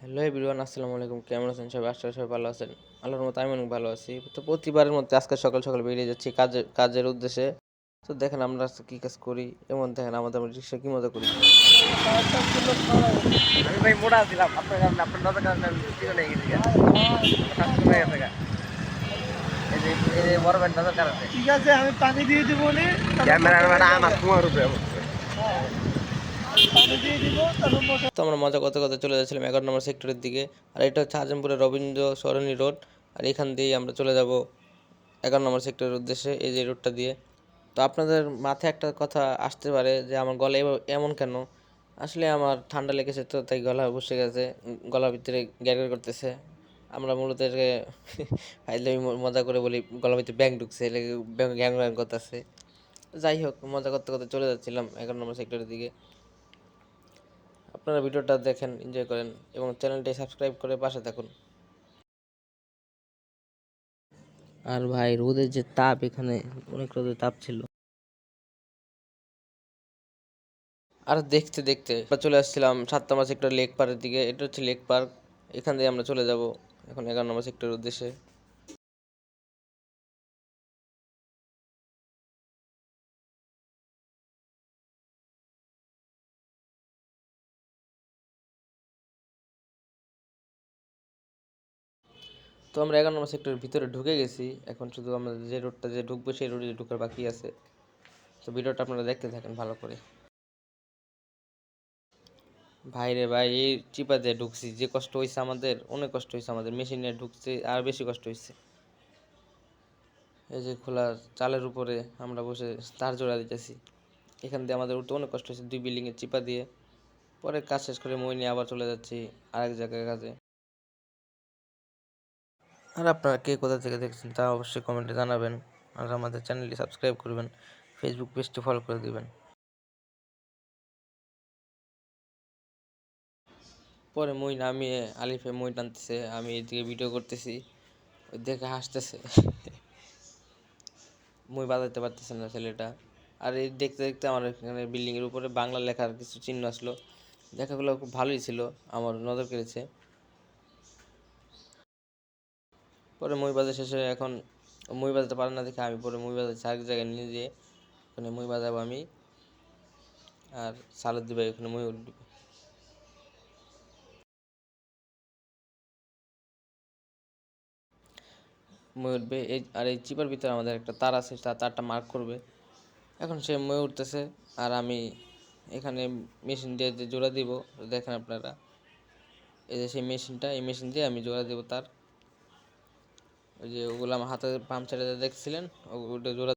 Hello everyone, আসসালামু আলাইকুম। কেমন আছেন সবাই? আশা করি সবাই ভালো আছেন। আল্লাহর মতো আমি অনেক ভালো আছি। তো প্রতিবারের মধ্যে আজকে সকাল সকাল বেরিয়ে যাচ্ছি কাজের উদ্দেশ্যে। তো দেখেন আমরা আজকে কি কাজ করি। যেমন দেখেন আমরা রিক্সা কি মজা করি। আমি ভাই মোটা ছিলাম আপনার কারণে আপনার নজর কারণে আমি পিছনে গেছি স্বাস্থ্য হয়ে গেছে গা। এই যে বড় ভাই নজর কারণে ঠিক আছে, আমি পানি দিয়ে দিব নি, ক্যামেরাম্যান আমার কুমার উপরে পানি দিয়ে দিব তারপর মোটর। তো আমরা মজা করতে করতে চলে যাচ্ছিলাম 11 নম্বর সেক্টরের দিকে। আর এটা হচ্ছে আজমপুরের রবীন্দ্র সরণি রোড। আর এখান দিয়েই আমরা চলে যাব 11 নম্বর সেক্টরের উদ্দেশ্যে, এই যে রোডটা দিয়ে। তো আপনাদের মাথায় একটা কথা আসতে পারে যে আমার গলা এমন কেন। আসলে আমার ঠান্ডা লেগেছে, তো তাই গলা বসে গেছে, গলার ভিতরে গ্যারগ্যার করতেছে। আমরা মূলত এটাকে ফাইজলামি মজা করে বলি গলার ভিতরে ব্যাং ঢুকছে, ব্যাং গ্যাং গ্যাং করতেছে। যাই হোক, মজা করতে করতে চলে যাচ্ছিলাম 11 নম্বর সেক্টরের দিকে। আপনারা ভিডিওটা দেখেন, এনজয় করেন এবং চ্যানেলটি সাবস্ক্রাইব করে পাশে থাকুন। আর ভাই রোদের যে তাপ, এখানে অনেক রোদের তাপ ছিল। আর দেখতে দেখতে আমরা চলে আসছিলাম 7 নম্বর সেক্টর লেক পার্কের দিকে। এটা হচ্ছে লেক পার্ক। এখান দিয়ে আমরা চলে যাব এখন 11 নম্বর সেক্টরের উদ্দেশ্যে। তো আমরা 11 নম্বর সেক্টরের ভিতরে ঢুকে গেছি। এখন শুধু আমরা যে রোডটা যে ঢুকবো সেই রোডে ঢুকার বাকি আছে। তো ভিডিওটা আপনারা দেখতে থাকেন ভালো করে। ভাই রে ভাই, এই চিপা দিয়ে ঢুকছি, যে কষ্ট হয়েছে আমাদের, অনেক কষ্ট হয়েছে আমাদের। মেশিনে ঢুকছে আর বেশি কষ্ট হয়েছে। এই যে খোলা চালের উপরে আমরা বসে তার জোড়া দিতেছি। এখান দিয়ে আমাদের উঠতে অনেক কষ্ট হয়েছে, 2 বিল্ডিংয়ের চিপা দিয়ে। পরে কাজ শেষ করে মই নিয়ে আবার চলে যাচ্ছি আরেক জায়গায় কাজে। আর আপনারা কে কোথা থেকে দেখছেন তা অবশ্যই কমেন্টে জানাবেন। আর আমাদের চ্যানেলটি সাবস্ক্রাইব করবেন, ফেসবুক পেজটি ফলো করে দিবেন। পরে মই নামিয়ে আলিফে মই টানতেছে, আমি এদিকে ভিডিও করতেছি, ওই দেখে হাসতেছে। মই বাজাতে পারতেছে না ছেলেটা। আর এই দেখতে দেখতে আমার এখানে বিল্ডিংয়ের উপরে বাংলা লেখার কিছু চিহ্ন আসলো। লেখাগুলো খুব ভালোই ছিল, আমার নজর কেড়েছে। পরে মই বাজা শেষে এখন মই বাজাতে পারে না দেখে আমি পরে মই বাজাচ্ছি আরেক জায়গায় নিয়ে যেয়ে। ওখানে মই বাজাবো আমি, আর সালুদ দিবে ওখানে মই উঠবে। মই উঠবে এই, আর এই চিপার ভিতরে আমাদের একটা তার আছে, তারটা মার্ক করবে। এখন সে মই উঠতেছে আর আমি এখানে মেশিন দিয়ে যে জোড়া দিব, দেখেন আপনারা। এই যে সেই মেশিনটা, এই মেশিন দিয়ে আমি জোড়া দেবো তার। ওই যে ওগুলো আমার হাতে পাম্প ছেড়ে দেখছিলেন, ওটা জোড়া